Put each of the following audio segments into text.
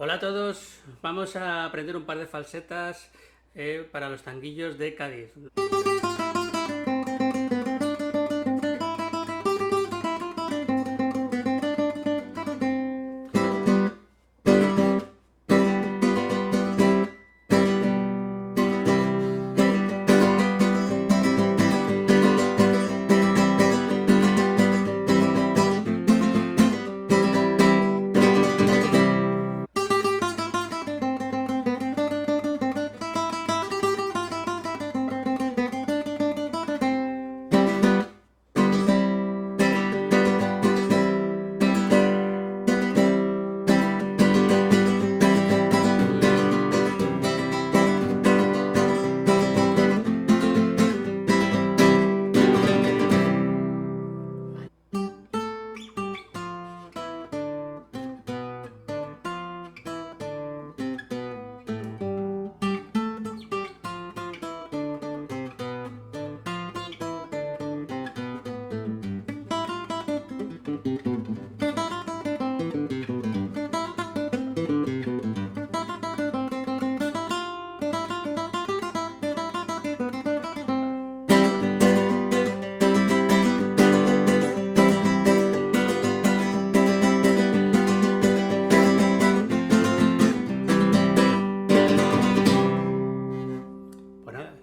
Hola a todos, vamos a aprender un par de falsetas para los tanguillos de Cádiz.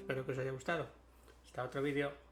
Espero que os haya gustado. Hasta otro vídeo.